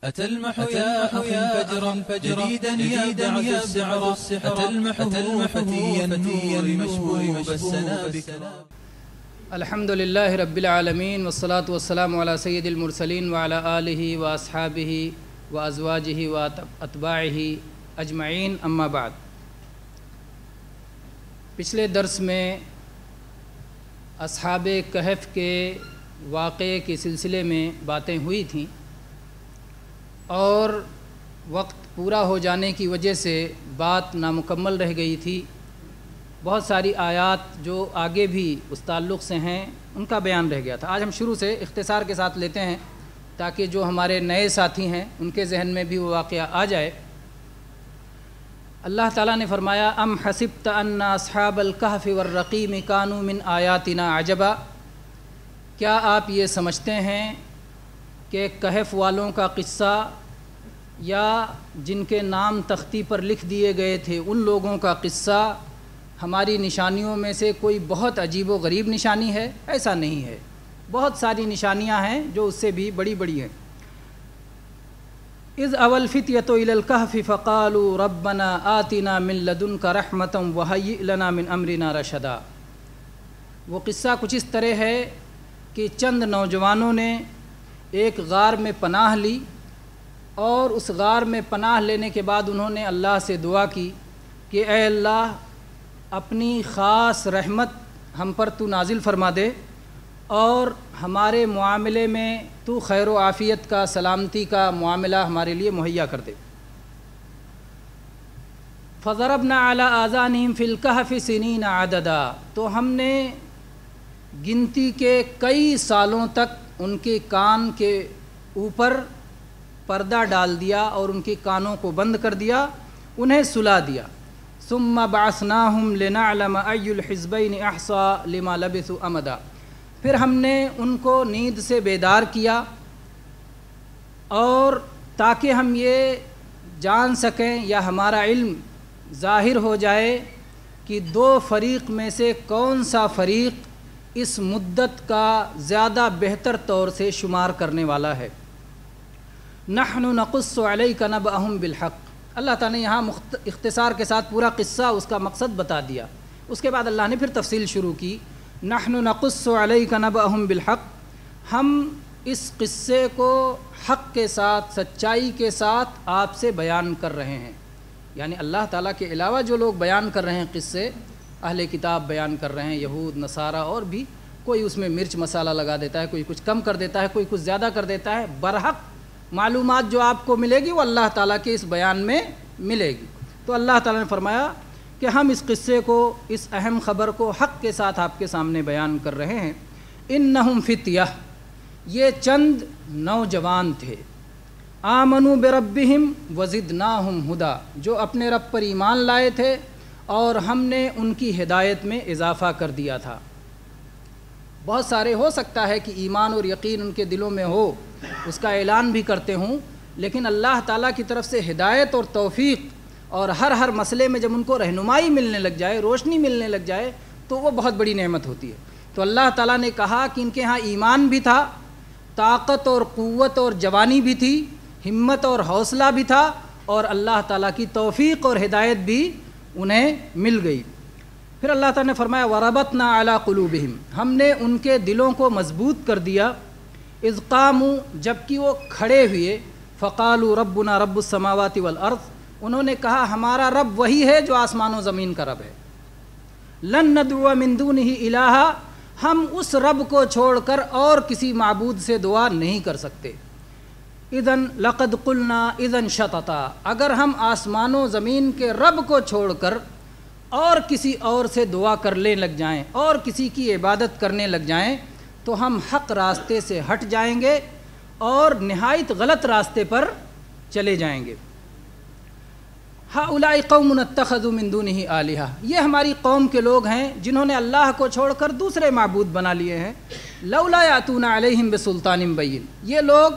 أتى المح يا أخي فجرا جديدا يبدع السحر أتى المح فتي النور مشبوب السنابك. الحمد لله رب العالمين والصلاة والسلام على سيد المرسلين وعلى آله وأصحابه وأزواجه وأتباعه أجمعين أما بعد. پچھلے درس میں اصحاب کہف کے واقعے کے سلسلے میں باتیں ہوئی تھیں اور وقت پورا ہو جانے کی وجہ سے بات نامکمل رہ گئی تھی. بہت ساری آیات جو آگے بھی اس تعلق سے ہیں ان کا بیان رہ گیا تھا. آج ہم شروع سے اختصار کے ساتھ لیتے ہیں تاکہ جو ہمارے نئے ساتھی ہیں ان کے ذہن میں بھی وہ واقعہ آ جائے. اللہ تعالیٰ نے فرمایا ام حسبت ان اصحاب الکہف والرقیم کانوا من آیاتنا عجبا، کیا آپ یہ سمجھتے ہیں کہ کہف والوں کا قصہ یا جن کے نام تختی پر لکھ دیے گئے تھے ان لوگوں کا قصہ ہماری نشانیوں میں سے کوئی بہت عجیب و غریب نشانی ہے؟ ایسا نہیں ہے. بہت ساری نشانیاں ہیں جو اس سے بھی بڑی بڑی ہیں. اذ اول الفتیۃ الی الکہف فقالوا ربنا آتنا من لدنک رحمۃ وہیئ لنا من امرنا رشدا. وہ قصہ کچھ اس طرح ہے کہ چند نوجوانوں نے ایک غار میں پناہ لی اور اس غار میں پناہ لینے کے بعد انہوں نے اللہ سے دعا کی کہ اے اللہ اپنی خاص رحمت ہم پر تو نازل فرما دے اور ہمارے معاملے میں تو خیر و عافیت کا، سلامتی کا معاملہ ہمارے لیے مہیا کر دے. فضربنا علی آذانہم فی الکہف سنین عددا، تو ہم نے گنتی کے کئی سالوں تک ان کے کان کے اوپر پردہ ڈال دیا اور ان کے کانوں کو بند کر دیا، انہیں سلا دیا. ثم بعثناہم لنعلم ای الحزبین احصی لما لبثوا امدا، پھر ہم نے ان کو نیند سے بیدار کیا اور تاکہ ہم یہ جان سکیں یا ہمارا علم ظاہر ہو جائے کہ دو فریق میں سے کون سا فریق اس مدت کا زیادہ بہتر طور سے شمار کرنے والا ہے. نحن نقص علیک نبأہم بالحق، اللہ تعالیٰ نے یہاں اختصار کے ساتھ پورا قصہ اس کا مقصد بتا دیا. اس کے بعد اللہ نے پھر تفصیل شروع کی. نحن نقص علیک نبأہم بالحق، ہم اس قصے کو حق کے ساتھ، سچائی کے ساتھ آپ سے بیان کر رہے ہیں. یعنی اللہ تعالیٰ کے علاوہ جو لوگ بیان کر رہے ہیں قصے، اہل کتاب بیان کر رہے ہیں، یہود، نصارہ، اور بھی کوئی اس میں مرچ مسالہ لگا دیتا ہے، کوئی کچھ کم کر دیتا ہے، کوئی کچھ زیادہ کر دیتا ہے. برحق معلومات جو آپ کو ملے گی وہ اللہ تعالیٰ کے اس بیان میں ملے گی. تو اللہ تعالیٰ نے فرمایا کہ ہم اس قصے کو، اس اہم خبر کو حق کے ساتھ آپ کے سامنے بیان کر رہے ہیں. انہم فتیہ، یہ چند نوجوان تھے، آمنوا بربہم وزدناہم ہدی، جو اپنے رب پر ایمان لائے تھے اور ہم نے ان کی ہدایت میں اضافہ کر دیا تھا. بہت سارے ہو سکتا ہے کہ ایمان اور یقین ان کے دلوں میں ہو، اس کا اعلان بھی کرتے ہوں، لیکن اللہ تعالیٰ کی طرف سے ہدایت اور توفیق اور ہر مسئلے میں جب ان کو رہنمائی ملنے لگ جائے، روشنی ملنے لگ جائے تو وہ بہت بڑی نعمت ہوتی ہے. تو اللہ تعالیٰ نے کہا کہ ان کے ہاں ایمان بھی تھا، طاقت اور قوت اور جوانی بھی تھی، ہمت اور حوصلہ بھی تھا، اور اللہ تعالیٰ کی توفیق اور ہدایت بھی انہیں مل گئی. پھر اللہ تعالیٰ نے فرمایا وَرَبَطْنَا عَلَىٰ قُلُوبِهِمْ، ہم نے ان کے دلوں کو مضبوط کر دیا. اذ قاموا، جبکہ وہ کھڑے ہوئے، فقالوا ربنا رب السماوات والارض، انہوں نے کہا ہمارا رب وہی ہے جو آسمان و زمین کا رب ہے. لن ندعو من دونہ الہا، ہم اس رب کو چھوڑ کر اور کسی معبود سے دعا نہیں کر سکتے. اذن لقد قلنا اذن شططا، اگر ہم آسمان و زمین کے رب کو چھوڑ کر اور کسی اور سے دعا کرنے لگ جائیں اور کسی کی عبادت کرنے لگ جائیں تو ہم حق راستے سے ہٹ جائیں گے اور نہایت غلط راستے پر چلے جائیں گے. ہؤلاء قوم اتخذوا من دونہ آلہہ، یہ ہماری قوم کے لوگ ہیں جنہوں نے اللہ کو چھوڑ کر دوسرے معبود بنا لیے ہیں. لولا یاتون علیہم بسلطان بین، یہ لوگ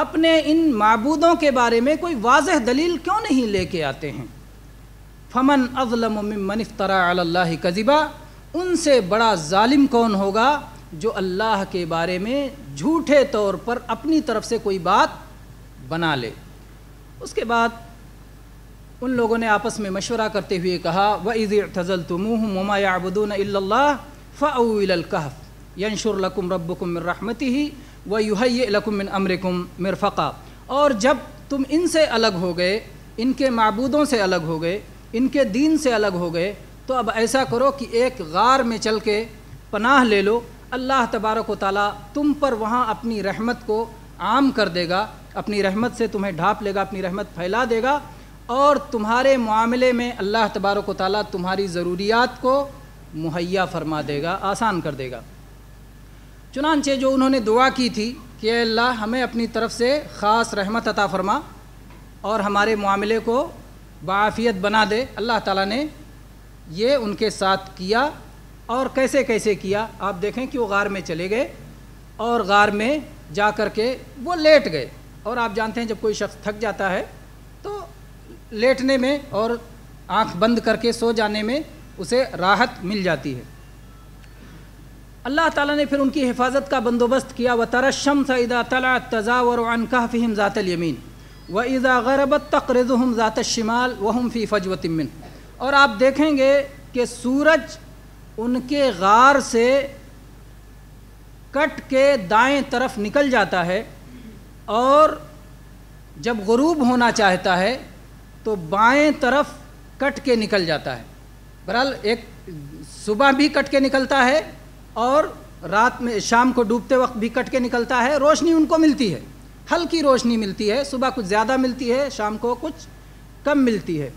اپنے ان معبودوں کے بارے میں کوئی واضح دلیل کیوں نہیں لے کے آتے ہیں. فمن اظلم ممن افترى علی اللہ کذبا، ان سے بڑا ظالم کون ہوگا جو اللہ کے بارے میں جھوٹے طور پر اپنی طرف سے کوئی بات بنا لے۔ اس کے بعد ان لوگوں نے آپس میں مشورہ کرتے ہوئے کہا وَإِذِ اعْتَزَلْتُمُوهُمْ وَمَا يَعْبُدُونَ إِلَّا اللَّهَ فَأْوُوا إِلَى الْكَهْفِ يَنشُرْ لَكُمْ رَبُّكُمْ مِنْ رَحْمَتِهِ وَيُهَيِّئْ لَكُمْ مِنْ أَمْرِكُمْ مِرْفَقًا۔ اور جب تم ان سے الگ ہو گئے، ان کے معبودوں سے الگ ہو گئے، ان کے دین سے الگ ہو گئے، تو اب ایسا کرو کہ ایک غار میں چل کے پناہ لے لو، اللہ تبارک و تعالیٰ تم پر وہاں اپنی رحمت کو عام کر دے گا، اپنی رحمت سے تمہیں ڈھانپ لے گا، اپنی رحمت پھیلا دے گا، اور تمہارے معاملے میں اللہ تبارک و تعالیٰ تمہاری ضروریات کو مہیا فرما دے گا، آسان کر دے گا۔ چنانچہ جو انہوں نے دعا کی تھی کہ اے اللہ ہمیں اپنی طرف سے خاص رحمت عطا فرما اور ہمارے معاملے کو بعافیت بنا دے، اللہ تعالیٰ نے یہ ان کے ساتھ کیا۔ اور کیسے کیسے کیا آپ دیکھیں کہ وہ غار میں چلے گئے اور غار میں جا کر کے وہ لیٹ گئے، اور آپ جانتے ہیں جب کوئی شخص تھک جاتا ہے تو لیٹنے میں اور آنکھ بند کر کے سو جانے میں اسے راحت مل جاتی ہے۔ اللہ تعالیٰ نے پھر ان کی حفاظت کا بندوبست کیا وَتَرَى الشَّمْسَ إِذَا طَلَعَتْ تَزَاوَرُ عَنْ كَهْفِهِمْ ذَاتَ الْيَمِينِ وَإِذَا غَرَبَتْ تَقْرِضُهُمْ ذَاتَ الشِّمَالِ وَهُمْ فِي فَجْوَةٍ مِّنْهُ۔ اور آپ دیکھیں گے کہ سورج ان کے غار سے کٹ کے دائیں طرف نکل جاتا ہے، اور جب غروب ہونا چاہتا ہے تو بائیں طرف کٹ کے نکل جاتا ہے۔ بہرحال ایک صبح بھی کٹ کے نکلتا ہے اور رات میں شام کو ڈوبتے وقت بھی کٹ کے نکلتا ہے، روشنی ان کو ملتی ہے، ہلکی روشنی ملتی ہے، صبح کچھ زیادہ ملتی ہے، شام کو کچھ کم ملتی ہے۔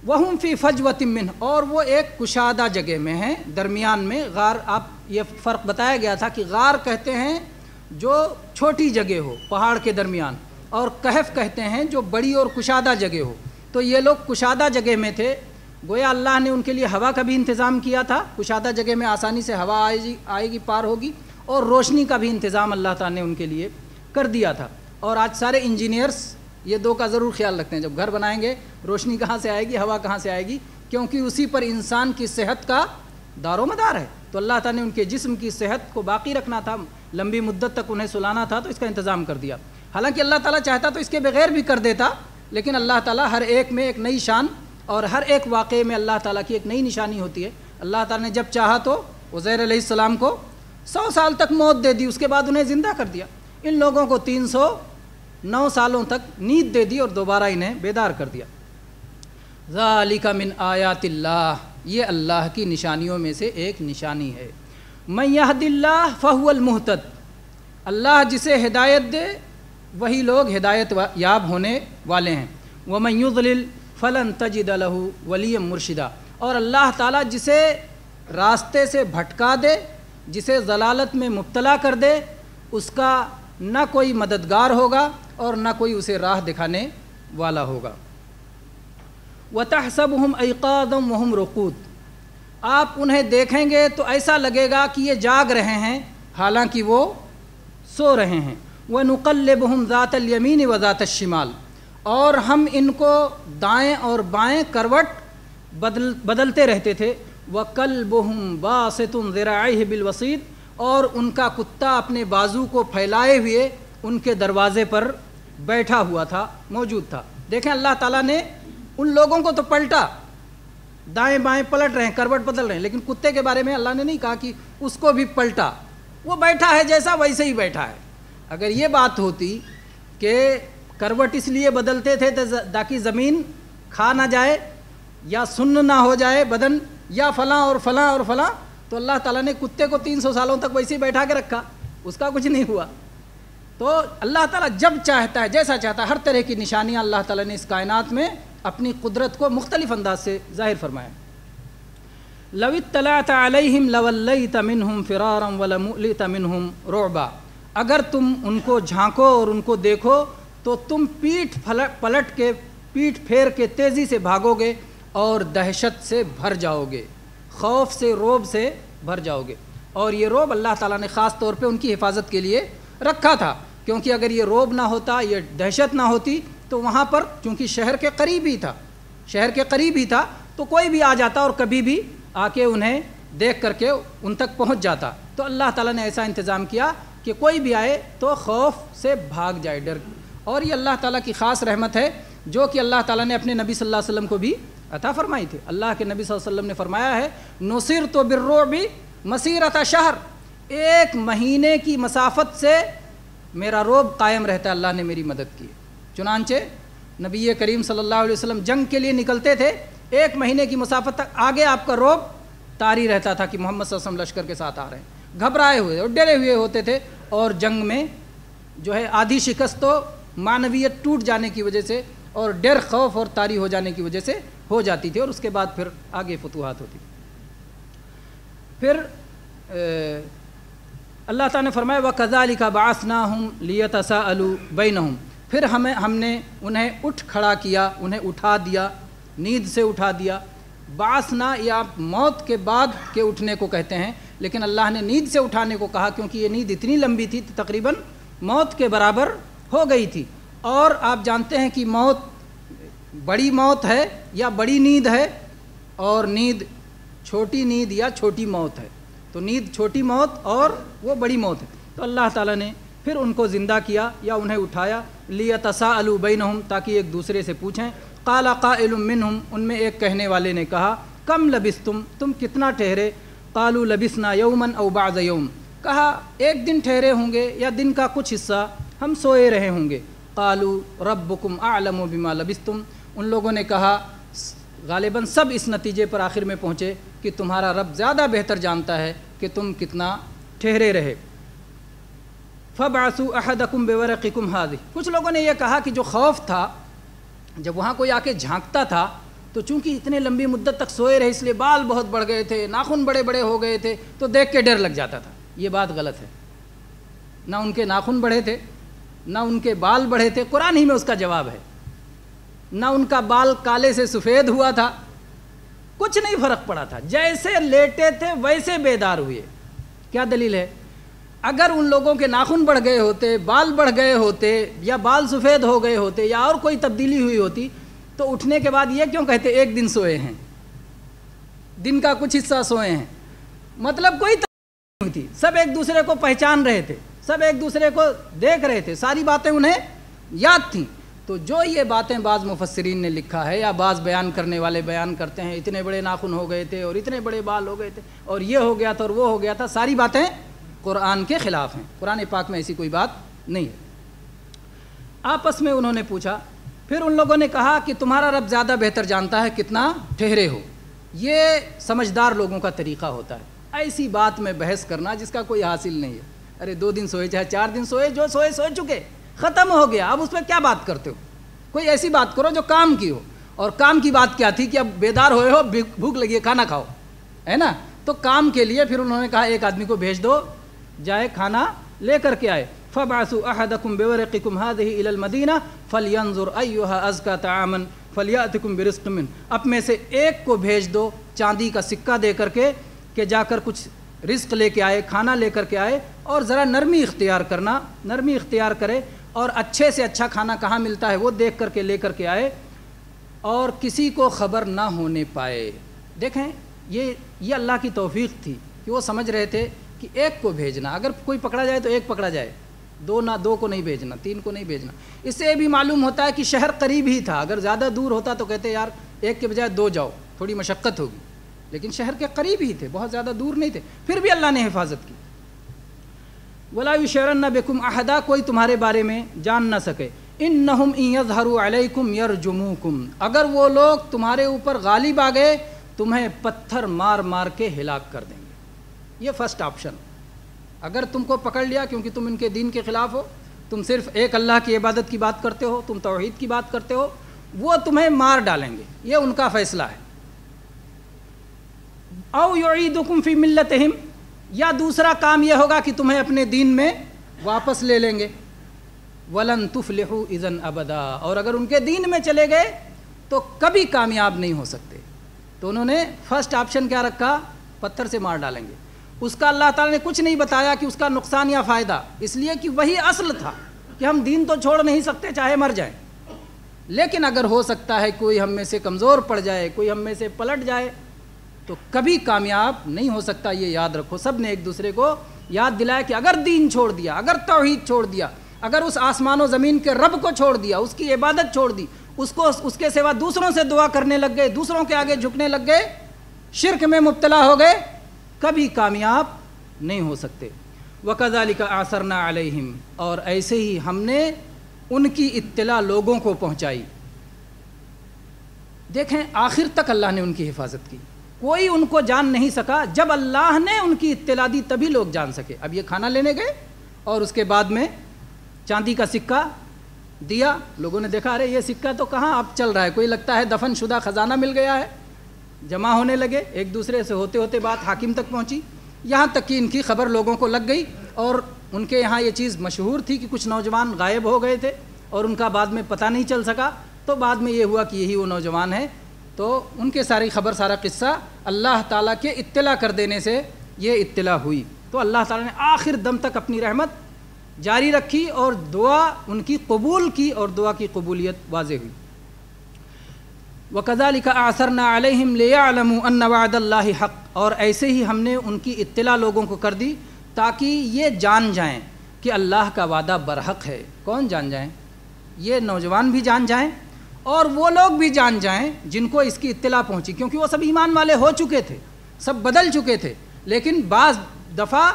وَهُمْ فِي فَجْوَةٍ مِّنْهُ، اور وہ ایک کشادہ جگہ میں ہیں، درمیان میں غار۔ آپ یہ فرق بتایا گیا تھا کہ غار کہتے ہیں جو چھوٹی جگہ ہو پہاڑ کے درمیان، اور کہف کہتے ہیں جو بڑی اور کشادہ جگہ ہو۔ تو یہ لوگ کشادہ جگہ میں تھے، گویا اللہ نے ان کے لیے ہوا کا بھی انتظام کیا تھا، کشادہ جگہ میں آسانی سے ہوا آئے گی، پار ہوگی، اور روشنی کا بھی انتظام اللہ تعالیٰ نے ان کے لیے کر دیا تھا۔ اور آج سارے انجینئرس یہ دو کا ضرور خیال رکھتے ہیں، جب گھر بنائیں گے روشنی کہاں سے آئے گی، ہوا کہاں سے آئے گی، کیونکہ اسی پر انسان کی صحت کا دار و مدار ہے۔ تو اللہ تعالیٰ نے ان کے جسم کی صحت کو باقی رکھنا تھا، لمبی مدت تک انہیں سلانا تھا، تو اس کا انتظام کر دیا۔ حالانکہ اللہ تعالیٰ چاہتا تو اس کے بغیر بھی کر دیتا، لیکن اللہ تعالیٰ ہر ایک میں ایک نئی شان، اور ہر ایک واقعے میں اللہ تعالیٰ کی ایک نئی نشانی ہوتی ہے۔ اللہ تعالیٰ نے جب چاہا تو عزیر علیہ السلام کو 100 سال تک موت دے دی، اس کے بعد انہیں زندہ کر دیا۔ ان لوگوں کو 309 سالوں تک نیند دے دی اور دوبارہ انہیں بیدار کر دیا۔ ذالک من آیات اللہ، یہ اللہ کی نشانیوں میں سے ایک نشانی ہے۔ من یہد اللہ فہو المہتد، اللہ جسے ہدایت دے وہی لوگ ہدایت یاب ہونے والے ہیں۔ ومن یضلل فلن تجد لہ ولیا مرشدا، اور اللہ تعالیٰ جسے راستے سے بھٹکا دے، جسے ضلالت میں مبتلا کر دے، اس کا نہ کوئی مددگار ہوگا اور نہ کوئی اسے راہ دکھانے والا ہوگا۔ وَتَحْسَبُهُمْ أَيْقَاظًا وَهُمْ رُقُودٌ، آپ انہیں دیکھیں گے تو ایسا لگے گا کہ یہ جاگ رہے ہیں حالانکہ وہ سو رہے ہیں۔ وَنُقَلِّبُهُمْ ذَاتَ الْيَمِينِ وَذَاتَ الشِّمَالِ، اور ہم ان کو دائیں اور بائیں کروٹ بدلتے رہتے تھے۔ وَقَلْبُهُمْ بَاسِطٌ ذِرَاعَيْهِ بِالْوَصِيدِ، اور ان کا کتا اپنے بازو کو پھیلائے ہوئے ان کے دروازے پر بیٹھا ہوا تھا، موجود تھا۔ دیکھیں اللہ تعالیٰ نے ان لوگوں کو تو پلٹا، دائیں بائیں پلٹ رہے ہیں، کروٹ بدل رہے ہیں، لیکن کتے کے بارے میں اللہ نے نہیں کہا کہ اس کو بھی پلٹا، وہ بیٹھا ہے جیسا ویسے ہی بیٹھا ہے۔ اگر یہ بات ہوتی کہ کروٹ اس لیے بدلتے تھے تاکہ زمین کھا نہ جائے یا سن نہ ہو جائے بدن، یا فلاں اور فلاں اور فلاں، تو اللہ تعالیٰ نے کتے کو 300 سالوں تک ویسے ہی بیٹھا کے رکھا، اس کا کچھ نہیں ہوا۔ تو اللہ تعالیٰ جب چاہتا ہے، جیسا چاہتا ہے، ہر طرح کی نشانیاں اللہ تعالیٰ نے اس کائنات میں اپنی قدرت کو مختلف انداز سے ظاہر فرمایا۔ لَوِ اطَّلَعْتَ عَلَيْهِمْ لَوَلَّيْتَ مِنْهُمْ فِرَارًا وَلَمُؤْلِتَ مِنْهُمْ رُعْبًا، اگر تم ان کو جھانکو اور ان کو دیکھو تو تم پیٹھ پھیر کے تیزی سے بھاگو گے اور دہشت سے بھر جاؤ گے، خوف سے، روب سے بھر جاؤ گے۔ اور یہ روب اللہ تعالیٰ نے خاص طور پہ ان کی حفاظت کے لیے رکھا تھا، کیونکہ اگر یہ روب نہ ہوتا، یہ دہشت نہ ہوتی، تو وہاں پر چونکہ شہر کے قریب ہی تھا تو کوئی بھی آ جاتا اور کبھی بھی آ کے انہیں دیکھ کر کے ان تک پہنچ جاتا۔ تو اللہ تعالیٰ نے ایسا انتظام کیا کہ کوئی بھی آئے تو خوف سے بھاگ جائے، ڈر۔ اور یہ اللہ تعالیٰ کی خاص رحمت ہے جو کہ اللہ تعالیٰ نے اپنے نبی صلی اللہ علیہ وسلم کو بھی عطا فرمائی تھی۔ اللہ کے نبی صلی اللہ علیہ وسلم نے فرمایا ہے نصرت بالرعب مسیرۃ شہر، ایک مہینے کی مسافت سے میرا رعب قائم رہتا ہے، اللہ نے میری مدد کی۔ چنانچہ نبی کریم صلی اللہ علیہ وسلم جنگ کے لیے نکلتے تھے، ایک مہینے کی مسافت تک آگے آپ کا رعب طاری رہتا تھا کہ محمد صلی اللہ علیہ وسلم لشکر کے ساتھ آ رہے ہیں، گھبرائے ہوئے اور ڈرے ہوئے ہوتے تھے، اور جنگ میں جو ہے آدھی شکست تو معنویت ٹوٹ جانے کی وجہ سے اور ڈر خوف اور طاری ہو جانے کی وجہ سے ہو جاتی تھی، اور اس کے بعد پھر آگے فتوحات ہوتی۔ پھر اللہ تعالیٰ نے فرمایا وَكَذَلِكَ بَعَثْنَاهُمْ لِيَتَسَاءَلُوا بَيْنَهُمْ، پھر ہم نے انہیں اٹھ کھڑا کیا، انہیں اٹھا دیا، نیند سے اٹھا دیا۔ بعثنا یا موت کے بعد کے اٹھنے کو کہتے ہیں، لیکن اللہ نے نیند سے اٹھانے کو کہا کیونکہ یہ نیند اتنی لمبی تھی تقریباً موت کے برابر ہو گئی تھی۔ اور آپ جانتے ہیں کہ موت بڑی موت ہے یا بڑی نیند ہے، اور نیند چھوٹی نیند یا چھوٹی موت ہے، تو نیند چھوٹی موت اور وہ بڑی موت ہے۔ تو اللہ تعالیٰ نے پھر ان کو زندہ کیا یا انہیں اٹھایا، لیتساءلوا بینہم، تاکہ ایک دوسرے سے پوچھیں۔ قال قائل منہم، ان میں ایک کہنے والے نے کہا کم لبثتم، تم کتنا ٹھہرے؟ قالوا لبثنا یوما او بعض یوم، کہا ایک دن ٹھہرے ہوں گے یا دن کا کچھ حصہ ہم سوئے رہے ہوں گے۔ قالوا ربکم اعلم بما لبثتم، ان لوگوں نے کہا غالباً سب اس نتیجے پر آخر میں پہنچے کہ تمہارا رب زیادہ بہتر جانتا ہے کہ تم کتنا ٹھہرے رہے۔ فَبْعَثُوا أَحَدَكُمْ بِوَرَقِكُمْ هَذِهِ، کچھ لوگوں نے یہ کہا کہ جو خوف تھا جب وہاں کوئی آ کے جھانکتا تھا تو چونکہ اتنے لمبی مدت تک سوئے رہے اس لیے بال بہت بڑھ گئے تھے، ناخن بڑے بڑے ہو گئے تھے، تو دیکھ کے ڈر لگ جاتا تھا۔ یہ بات غلط ہے، نہ ان کے ناخن بڑھے تھے نہ ان کے بال بڑھے تھے، قرآن ہی میں اس کا جواب ہے، نہ ان کا بال کالے سے سفید ہوا تھا، کچھ نہیں فرق پڑا تھا، جیسے لیٹے تھے ویسے بیدار ہوئے۔ کیا دلیل ہے؟ اگر ان لوگوں کے ناخن بڑھ گئے ہوتے، بال بڑھ گئے ہوتے، یا بال سفید ہو گئے ہوتے، یا اور کوئی تبدیلی ہوئی ہوتی تو اٹھنے کے بعد یہ کیوں کہتے ایک دن سوئے ہیں، دن کا کچھ حصہ سوئے ہیں؟ مطلب کوئی تبدیلی نہیں ہوئی تھی، سب ایک دوسرے کو پہچان رہے تھے، سب ایک دوسرے کو دیکھ رہے تھے، ساری باتیں انہیں یاد تھیں۔ تو جو یہ باتیں بعض مفسرین نے لکھا ہے یا بعض بیان کرنے والے بیان کرتے ہیں اتنے بڑے ناخن ہو گئے تھے اور اتنے بڑے بال ہو گئے تھے اور یہ ہو گیا تھا اور وہ ہو گیا تھا، ساری باتیں قرآن کے خلاف ہیں، قرآن پاک میں ایسی کوئی بات نہیں ہے۔ آپس میں انہوں نے پوچھا، پھر ان لوگوں نے کہا کہ تمہارا رب زیادہ بہتر جانتا ہے کتنا ٹھہرے ہو۔ یہ سمجھدار لوگوں کا طریقہ ہوتا ہے، ایسی بات میں بحث کرنا جس کا کوئی حاصل نہیں ہے۔ ارے 2 دن سوئے چاہے 4 دن سوئے، جو سوئے سو چکے، ختم ہو گیا، اب اس پہ کیا بات کرتے ہو؟ کوئی ایسی بات کرو جو کام کی ہو، اور کام کی بات کیا تھی کہ اب بیدار ہوئے ہو، بھوک لگی ہے، کھانا کھاؤ، ہے نا؟ تو کام کے لیے پھر انہوں نے کہا ایک آدمی کو بھیج دو جائے کھانا لے کر کے آئے۔ فَبْعَثُوا أَحَدَكُمْ بِوَرَقِكُمْ هَذِهِ إِلَى الْمَدِينَةِ فَلْيَنظُرْ أَيُّهَا أَزْكَىٰ طَعَامًا فَلْيَأْتِكُمْ بِرِزْقٍ مِّنْهُ، اب میں سے ایک کو بھیج دو چاندی کا سکہ دے کر کے کہ جا کر کچھ رزق لے کے آئے، کھانا لے کر کے آئے، اور ذرا نرمی اختیار کرے، اور اچھے سے اچھا کھانا کہاں ملتا ہے وہ دیکھ کر کے لے کر کے آئے، اور کسی کو خبر نہ ہونے پائے۔ دیکھیں یہ اللہ کی توفیق تھی کہ وہ سمجھ رہے تھے کہ ایک کو بھیجنا، اگر کوئی پکڑا جائے تو ایک پکڑا جائے، 2 کو نہیں بھیجنا، 3 کو نہیں بھیجنا۔ اس سے یہ بھی معلوم ہوتا ہے کہ شہر قریب ہی تھا، اگر زیادہ دور ہوتا تو کہتے یار ایک کے بجائے 2 جاؤ، تھوڑی مشقت ہوگی، لیکن شہر کے قریب ہی تھے، بہت زیادہ دور نہیں تھے، پھر بھی اللہ نے حفاظت کی۔ وَلَا يُشْعِرَنَّ بِكُمْ أَحَدًا، کوئی تمہارے بارے میں جان نہ سکے۔ إِنَّهُمْ إِن يَظْهَرُوا عَلَيْكُمْ يَرْجُمُوكُمْ، اگر وہ لوگ تمہارے اوپر غالب آ گئے تمہیں پتھر مار مار کے ہلاک کر دیں گے۔ یہ فرسٹ آپشن، اگر تم کو پکڑ لیا کیونکہ تم ان کے دین کے خلاف ہو، تم صرف ایک اللہ کی عبادت کی بات کرتے ہو، تم توحید کی بات کرتے ہو، وہ تمہیں مار ڈالیں گے، یہ ان کا فیصلہ ہے۔ او یعیدکم فی ملتہم، یا دوسرا کام یہ ہوگا کہ تمہیں اپنے دین میں واپس لے لیں گے۔ ولن تفلحوا اذا ابدا، اور اگر ان کے دین میں چلے گئے تو کبھی کامیاب نہیں ہو سکتے۔ تو انہوں نے فرسٹ آپشن کیا رکھا؟ پتھر سے مار ڈالیں گے۔ اس کا اللہ تعالیٰ نے کچھ نہیں بتایا کہ اس کا نقصان یا فائدہ، اس لیے کہ وہی اصل تھا کہ ہم دین تو چھوڑ نہیں سکتے چاہے مر جائیں، لیکن اگر ہو سکتا ہے کوئی ہم میں سے کمزور پڑ جائے، کوئی ہم میں سے پلٹ جائے تو کبھی کامیاب نہیں ہو سکتا۔ یہ یاد رکھو، سب نے ایک دوسرے کو یاد دلایا کہ اگر دین چھوڑ دیا، اگر توحید چھوڑ دیا، اگر اس آسمان و زمین کے رب کو چھوڑ دیا، اس کی عبادت چھوڑ دی، اس کے سوا دوسروں سے دعا کرنے لگ گئے، دوسروں کے آگے جھکنے لگ گئے، شرک میں مبتلا ہو گئے، کبھی کامیاب نہیں ہو سکتے۔ وَكَذَلِكَ أَعْثَرْنَا عَلَيْهِمْ، اور ایسے ہی ہم نے ان کی اطلاع لوگوں کو پہنچائی۔ دیکھیں آخر تک اللہ نے ان کی حفاظت کی، کوئی ان کو جان نہیں سکا، جب اللہ نے ان کی اطلاع دی تبھی لوگ جان سکے۔ اب یہ کھانا لینے گئے اور اس کے بعد میں چاندی کا سکہ دیا، لوگوں نے دیکھا ارے یہ سکہ تو کہاں اب چل رہا ہے، کوئی لگتا ہے دفن شدہ خزانہ مل گیا ہے، جمع ہونے لگے، ایک دوسرے سے ہوتے ہوتے بات حاکم تک پہنچی، یہاں تک کہ ان کی خبر لوگوں کو لگ گئی، اور ان کے یہاں یہ چیز مشہور تھی کہ کچھ نوجوان غائب ہو گئے تھے اور ان کا بعد میں پتہ نہیں چل سکا، تو بعد میں یہ ہوا کہ یہی وہ نوجوان ہے، تو ان کے ساری خبر سارا قصہ اللہ تعالیٰ کے اطلاع کر دینے سے یہ اطلاع ہوئی، تو اللہ تعالیٰ نے آخر دم تک اپنی رحمت جاری رکھی اور دعا ان کی قبول کی اور دعا کی قبولیت واضح ہوئی۔ وَكَذَلِكَ أَعْثَرْنَا عَلَيْهِمْ لِيَعْلَمُوا أَنَّ وَعْدَ اللَّهِ حَقٌّ، اور ایسے ہی ہم نے ان کی اطلاع لوگوں کو کر دی تاکہ یہ جان جائیں کہ اللہ کا وعدہ برحق ہے۔ کون جان جائیں؟ یہ نوجوان بھی جان جائیں اور وہ لوگ بھی جان جائیں جن کو اس کی اطلاع پہنچی، کیونکہ وہ سب ایمان والے ہو چکے تھے، سب بدل چکے تھے، لیکن بعض دفعہ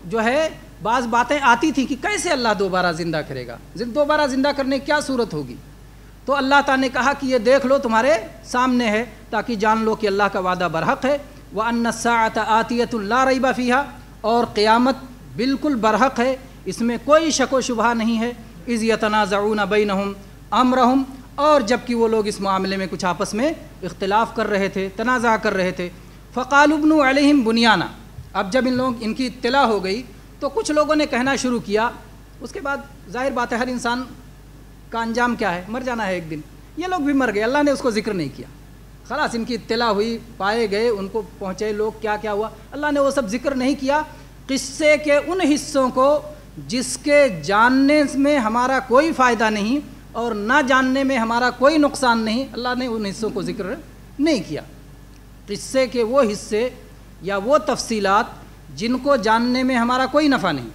جو ہے بعض باتیں آتی تھیں کہ کیسے اللہ دوبارہ زندہ کرے گا، دوبارہ زندہ کرنے کی کیا صورت ہوگی، تو اللہ تعالیٰ نے کہا کہ یہ دیکھ لو تمہارے سامنے ہے تاکہ جان لو کہ اللہ کا وعدہ برحق ہے۔ وَأَنَّ السَّاعَةَ آتِيَةٌ لَا رَيْبَ فِيهَا، اور قیامت بالکل برحق ہے، اس میں کوئی شک و شبہ نہیں ہے۔ اِذْ يَتَنَازَعُونَ بَيْنَهُمْ أَمْرَهُمْ، اور جب کہ وہ لوگ اس معاملے میں کچھ آپس میں اختلاف کر رہے تھے، تنازع کر رہے تھے۔ فَقَالُوا ابْنُوا عَلَيْهِمْ بُنْيَانًا، اب جب ان کی اطلاع ہو گئی تو کچھ لوگوں نے کہنا شروع کیا، اس کے بعد ظاہر بات ہے ہر انسان کا انجام کیا ہے، مر جانا ہے ایک دن، یہ لوگ بھی مر گئے، اللہ نے اس کو ذکر نہیں کیا، خلاص ان کی اطلاع ہوئی، پائے گئے، ان کو پہنچے لوگ، کیا کیا ہوا، اللہ نے وہ سب ذکر نہیں کیا۔ قصے کے ان حصوں کو جس کے جاننے میں ہمارا کوئی فائدہ نہیں اور نہ جاننے میں ہمارا کوئی نقصان نہیں، اللہ نے ان حصوں کو ذکر نہیں کیا۔ قصے کے وہ حصے یا وہ تفصیلات جن کو جاننے میں ہمارا کوئی نفع نہیں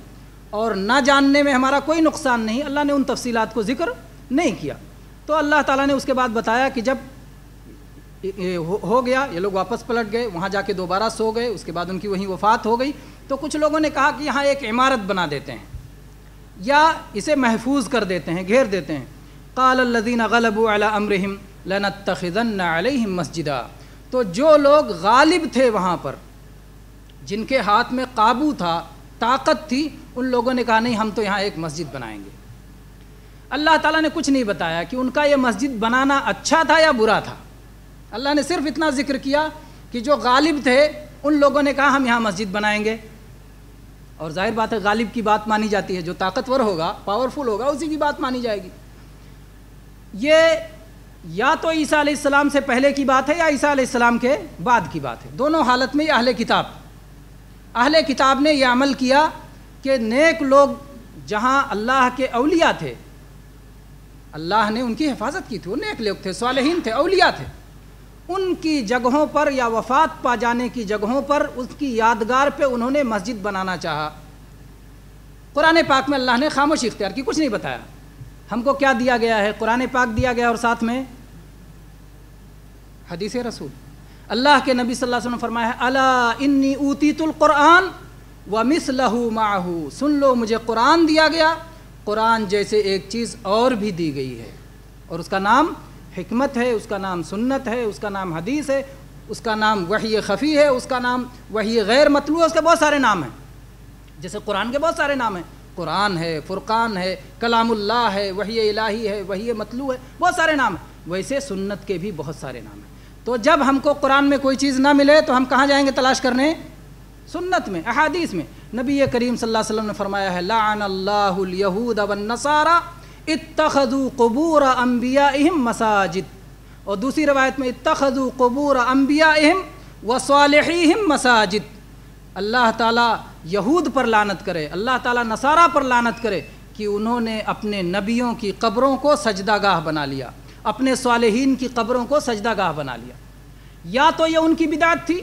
اور نہ جاننے میں ہمارا کوئی نقصان نہیں، اللہ نے ان تفصیلات کو ذکر نہیں کیا۔ تو اللہ تعالیٰ نے اس کے بعد بتایا کہ جب ہو گیا، یہ لوگ واپس پلٹ گئے، وہاں جا کے دوبارہ سو گئے، اس کے بعد ان کی وہیں وفات ہو گئی، تو کچھ لوگوں نے کہا کہ یہاں ایک عمارت بنا دیتے ہیں یا اسے محفوظ کر دیتے ہیں، گھیر دیتے ہیں۔ قال الذین غلبوا علی امرہم لنتخذن علیہم مسجدا، تو جو لوگ غالب تھے وہاں پر، جن کے ہاتھ میں قابو تھا، طاقت تھی، ان لوگوں نے کہا نہیں ہم تو یہاں ایک مسجد بنائیں گے۔ اللہ تعالیٰ نے کچھ نہیں بتایا کہ ان کا یہ مسجد بنانا اچھا تھا یا برا تھا، اللہ نے صرف اتنا ذکر کیا کہ جو غالب تھے ان لوگوں نے کہا ہم یہاں مسجد بنائیں گے، اور ظاہر بات ہے غالب کی بات مانی جاتی ہے، جو طاقتور ہوگا، پاورفل ہوگا، اسی کی بات مانی جائے گی۔ یہ یا تو عیسیٰ علیہ السلام سے پہلے کی بات ہے یا عیسیٰ علیہ السلام کے بعد کی بات ہے، دونوں حالت میں یہ اہل کتاب نے یہ عمل کیا کہ نیک لوگ جہاں اللہ کے اولیاء تھے، اللہ نے ان کی حفاظت کی تھی، وہ نیک لوگ تھے، صالحین تھے، اولیاء تھے، ان کی جگہوں پر یا وفات پا جانے کی جگہوں پر اس کی یادگار پہ انہوں نے مسجد بنانا چاہا۔ قرآن پاک میں اللہ نے خاموشی اختیار کی، کچھ نہیں بتایا۔ ہم کو کیا دیا گیا ہے؟ قرآن پاک دیا گیا اور ساتھ میں حدیث رسول۔ اللہ کے نبی صلی اللہ علیہ وسلم نے فرمایا ہے الا انی اوتیت القرآن ومثلہ معہ، سن لو مجھے قرآن دیا گیا، قرآن جیسے ایک چیز اور بھی دی گئی ہے، اور اس کا نام حکمت ہے، اس کا نام سنت ہے، اس کا نام حدیث ہے، اس کا نام وحی خفی ہے، اس کا نام وحی غیر مطلوع ہے، اس کے بہت سارے نام ہیں، جیسے قرآن کے بہت سارے نام ہیں، قرآن ہے، فرقان ہے، کلام اللہ ہے، وحی الہی ہے، وحی مطلوع ہے، بہت سارے نام ہیں، ویسے سنت کے بھی بہت سارے نام ہیں۔ تو جب ہم کو قرآن میں کوئی چیز نہ ملے تو ہم کہاں جائیں گے تلاش کرنے؟ سنت میں، احادیث میں۔ نبی کریم صلی اللہ علیہ وسلم نے فرمایا ہے لعن اللہ الیہود والنصارى اتخذوا قبور انبیائہم مساجد، اور دوسری روایت میں اتخذوا قبور انبیائہم وصالحیہم مساجد۔ اللہ تعالیٰ یہود پر لعنت کرے، اللہ تعالیٰ نصارہ پر لعنت کرے کہ انہوں نے اپنے نبیوں کی قبروں کو سجدہ گاہ بنا لیا، اپنے صالحین کی قبروں کو سجدہ گاہ بنا لیا۔ یا تو یہ ان کی بدعت تھی،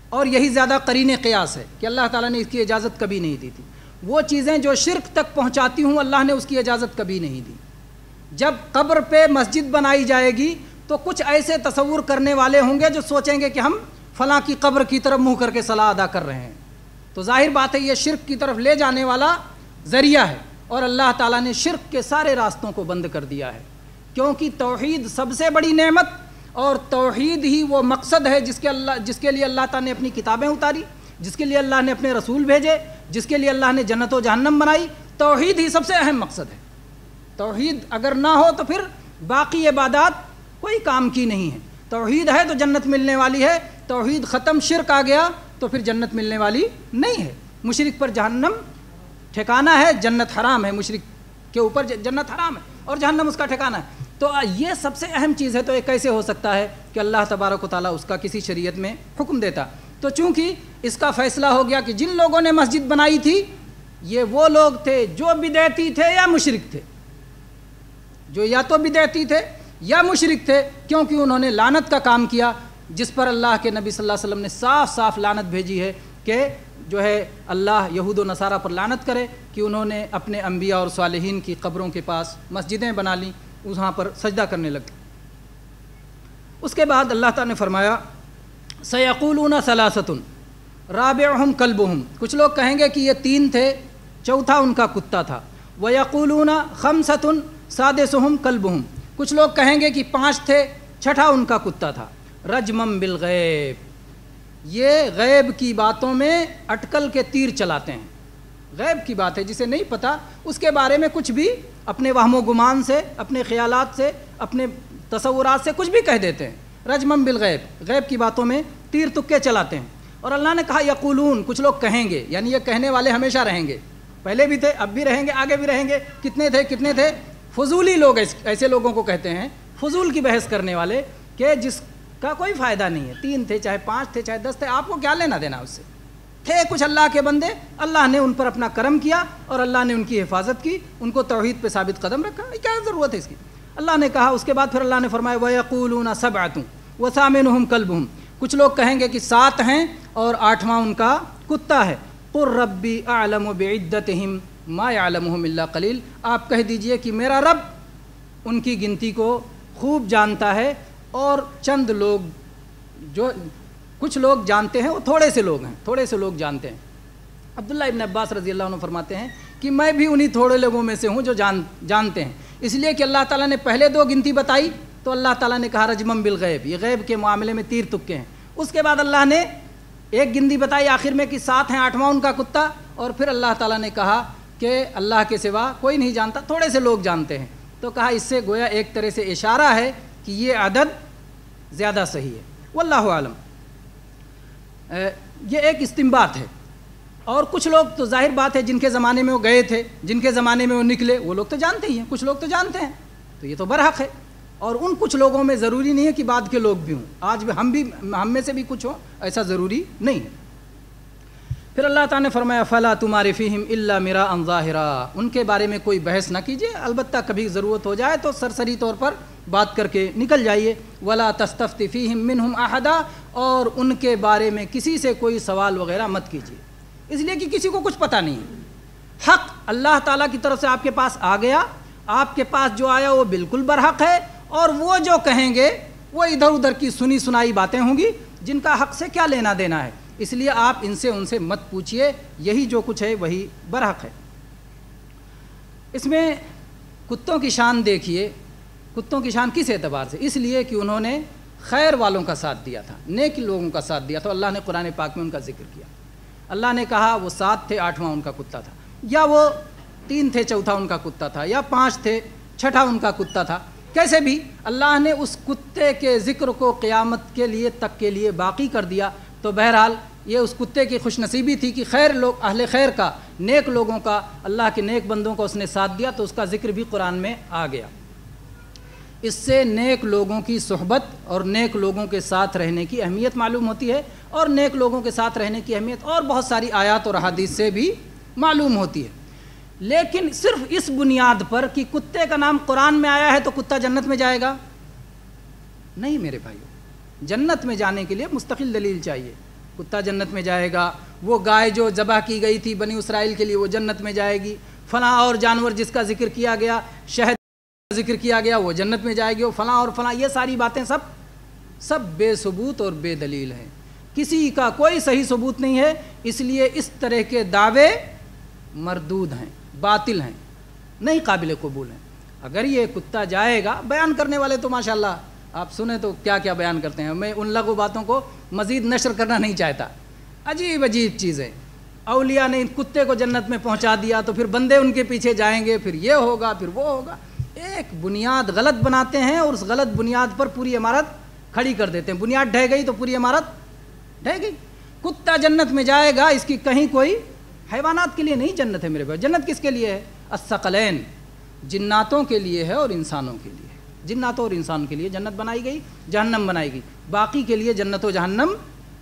اور یہی زیادہ قرین قیاس ہے کہ اللہ تعالیٰ نے اس کی اجازت کبھی نہیں دی تھی۔ وہ چیزیں جو شرک تک پہنچاتی ہوں اللہ نے اس کی اجازت کبھی نہیں دی۔ جب قبر پہ مسجد بنائی جائے گی تو کچھ ایسے تصور کرنے والے ہوں گے جو سوچیں گے کہ ہم فلاں کی قبر کی طرف منہ کر کے صلاح ادا کر رہے ہیں، تو ظاہر بات ہے یہ شرک کی طرف لے جانے والا ذریعہ ہے، اور اللہ تعالیٰ نے شرک کے سارے راستوں کو بند کر دیا ہے، کیونکہ توحید سب سے بڑی نعمت اور توحید ہی وہ مقصد ہے جس کے لیے اللہ تعالیٰ نے اپنی کتابیں اتاری، جس کے لیے اللہ نے اپنے رسول بھیجے، جس کے لیے اللہ نے جنت و جہنم بنائی۔ توحید ہی سب سے اہم مقصد ہے۔ توحید اگر نہ ہو تو پھر باقی عبادات کوئی کام کی نہیں ہے۔ توحید ہے تو جنت ملنے والی ہے، توحید ختم شرک آ گیا تو پھر جنت ملنے والی نہیں ہے۔ مشرک پر جہنم ٹھکانہ ہے، جنت حرام ہے، مشرک کے اوپر جنت حرام ہے اور جہنم اس کا ٹھکانہ ہے۔ تو یہ سب سے اہم چیز ہے، تو یہ کیسے ہو سکتا ہے کہ اللہ تبارک و تعالیٰ اس کا کسی شریعت میں حکم دیتا؟ تو چونکہ اس کا فیصلہ ہو گیا کہ جن لوگوں نے مسجد بنائی تھی یہ وہ لوگ تھے جو بدعتی تھے یا مشرک تھے، جو یا تو بدعتی تھے یا مشرک تھے، کیونکہ انہوں نے لعنت کا کام کیا جس پر اللہ کے نبی صلی اللہ علیہ وسلم نے صاف صاف لعنت بھیجی ہے کہ جو ہے اللہ یہود و نصارہ پر لعنت کرے کہ انہوں نے اپنے انبیاء اور صالحین کی قبروں کے پاس مسجدیں بنا لیں، وہاں پر سجدہ کرنے لگے۔ اس کے بعد اللہ تعالیٰ نے فرمایا سیقولون ثلاثۃ رابعہم کلبہم، کچھ لوگ کہیں گے کہ یہ 3 تھے چوتھا ان کا کتا تھا، ویقولون خمسۃ سادسہم کلبہم، کچھ لوگ کہیں گے کہ 5 تھے چھٹا ان کا کتا تھا۔ رجمم بالغیب، یہ غیب کی باتوں میں اٹکل کے تیر چلاتے ہیں۔ غیب کی بات ہے جسے نہیں پتہ اس کے بارے میں کچھ بھی اپنے وہم و گمان سے، اپنے خیالات سے، اپنے تصورات سے کچھ بھی کہہ دیتے ہیں۔ رجمم بالغیب، غیب کی باتوں میں تیر تکے چلاتے ہیں۔ اور اللہ نے کہا یقولون، کچھ لوگ کہیں گے، یعنی یہ کہنے والے ہمیشہ رہیں گے، پہلے بھی تھے اب بھی رہیں گے آگے بھی رہیں گے۔ کتنے تھے فضولی لوگ، ایسے لوگوں کو کہتے ہیں فضول کی بحث کرنے والے کہ جس کا کوئی فائدہ نہیں ہے۔ 3 تھے چاہے 5 تھے چاہے 10 تھے، آپ کو کیا لینا دینا اس سے؟ تھے کچھ اللہ کے بندے، اللہ نے ان پر اپنا کرم کیا اور اللہ نے ان کی حفاظت کی، ان کو توحید پہ ثابت قدم رکھا، کیا ضرورت ہے اس کی؟ اللہ نے کہا، اس کے بعد پھر اللہ نے فرمایا وَيَقُولُونَ سَبْعَةٌ وَثَامِنُهُمْ كَلْبُهُمْ، کچھ لوگ کہیں گے کہ 7 ہیں اور 8واں ان کا کتا ہے۔ قُلْ رَبِّي أَعْلَمُ بِعِدَّتِهِمْ مَا يَعْلَمُهُمْ إِلَّا قَلِيلٌ، آپ کہہ دیجئے کہ میرا رب ان کی گنتی کو خوب جانتا ہے، اور چند لوگ جو کچھ لوگ جانتے ہیں وہ تھوڑے سے لوگ جانتے ہیں۔ عبداللہ ابن عباس رضی اللہ عنہ فرماتے ہیں کہ میں بھی انہی تھوڑے لوگوں میں سے ہوں جو جانتے ہیں، اس لیے کہ اللہ تعالیٰ نے پہلے 2 گنتی بتائی تو اللہ تعالیٰ نے کہا رجمم بالغیب، یہ غیب کے معاملے میں تیر تکے ہیں۔ اس کے بعد اللہ نے ایک گنتی بتائی آخر میں کہ 7 ہیں، 8واں ان کا کتا، اور پھر اللہ تعالیٰ نے کہا کہ اللہ کے سوا کوئی نہیں جانتا، تھوڑے سے لوگ جانتے ہیں، تو کہا اس سے گویا ایک طرح سے اشارہ ہے کہ یہ عدد زیادہ صحیح ہے، واللہ عالم۔ یہ ایک استنباط ہے، اور کچھ لوگ تو ظاہر بات ہے جن کے زمانے میں وہ گئے تھے، جن کے زمانے میں وہ نکلے، وہ لوگ تو جانتے ہی ہیں، کچھ لوگ تو جانتے ہیں، تو یہ تو برحق ہے، اور ان کچھ لوگوں میں ضروری نہیں ہے کہ بعد کے لوگ بھی ہوں، آج بھی ہم میں سے بھی کچھ ہوں، ایسا ضروری نہیں ہے۔ پھر اللہ تعالیٰ نے فرمایا فَلَا تُمَارِ فِيهِمْ إِلَّا مِرَاءً ظَاهِرًا، ان کے بارے میں کوئی بحث نہ کیجیے، البتہ کبھی ضرورت ہو جائے تو سرسری طور پر بات کر کے نکل جائیے۔ وَلَا تَسْتَفْتِ فِيهِمْ مِنْهُمْ أَحَدًا، اور ان کے بارے میں کسی سے کوئی سوال وغیرہ مت کیجیے، اس لیے کہ کسی کو کچھ پتہ نہیں ہے۔ حق اللہ تعالیٰ کی طرف سے آپ کے پاس آ گیا، آپ کے پاس جو آیا وہ بالکل برحق ہے، اور وہ جو کہیں گے وہ ادھر ادھر کی سنی سنائی باتیں ہوں گی جن کا حق سے کیا لینا دینا ہے، اس لیے آپ ان سے مت پوچھئے، یہی جو کچھ ہے وہی برحق ہے۔ اس میں کتوں کی شان دیکھیے، کتوں کی شان کس اعتبار سے؟ اس لیے کہ انہوں نے خیر والوں کا ساتھ دیا تھا، نیک لوگوں کا ساتھ دیا تھا، اللہ نے قرآن پاک میں ان کا ذکر کیا۔ اللہ نے کہا وہ 7 تھے 8واں ان کا کتا تھا، یا وہ 3 تھے چوتھا ان کا کتا تھا، یا 5 تھے چھٹا ان کا کتا تھا، کیسے بھی اللہ نے اس کتے کے ذکر کو قیامت کے لیے تک کے لیے باقی کر دیا۔ تو بہرحال یہ اس کتے کی خوش نصیبی تھی کہ خیر لوگ، اہل خیر کا، نیک لوگوں کا، اللہ کے نیک بندوں کا اس نے ساتھ دیا، تو اس کا ذکر بھی قرآن میں آ گیا۔ اس سے نیک لوگوں کی صحبت اور نیک لوگوں کے ساتھ رہنے کی اہمیت معلوم ہوتی ہے، اور نیک لوگوں کے ساتھ رہنے کی اہمیت اور بہت ساری آیات اور احادیث سے بھی معلوم ہوتی ہے۔ لیکن صرف اس بنیاد پر کہ کتے کا نام قرآن میں آیا ہے تو کتا جنت میں جائے گا؟ نہیں میرے بھائیو، جنت میں جانے کے لیے مستقل دلیل چاہیے۔ کتا جنت میں جائے گا، وہ گائے جو ذبح کی گئی تھی بنی اسرائیل کے لیے وہ جنت میں جائے گی، فلاں اور جانور جس کا ذکر کیا گیا، شہد کا ذکر کیا گیا وہ جنت میں جائے گی، وہ فلاں اور فلاں، یہ ساری باتیں سب بے ثبوت اور بے دلیل ہیں، کسی کا کوئی صحیح ثبوت نہیں ہے، اس لیے اس طرح کے دعوے مردود ہیں، باطل ہیں، نہیں قابل قبول ہیں۔ اگر یہ کتا جائے گا، بیان کرنے والے تو ماشاءاللہ آپ سنیں تو کیا کیا بیان کرتے ہیں، میں ان لغو باتوں کو مزید نشر کرنا نہیں چاہتا، عجیب عجیب چیزیں، اولیاء نے کتے کو جنت میں پہنچا دیا تو پھر بندے ان کے پیچھے جائیں گے، پھر یہ ہوگا پھر وہ ہوگا، ایک بنیاد غلط بناتے ہیں اور اس غلط بنیاد پر پوری عمارت کھڑی کر دیتے ہیں، بنیاد ڈھہ گئی تو پوری عمارت ڈھہ گئی۔ کتا جنت میں جائے گا، اس کی کہیں کوئی، حیوانات کے لیے نہیں جنت ہے میرے بھائی، جنت کس کے لیے ہے؟ الثقلین، جناتوں کے لیے ہے اور انسانوں کے لیے ہے، جناتوں اور انسان کے لیے جنت بنائی گئی، جہنم بنائی گئی، باقی کے لیے جنت و جہنم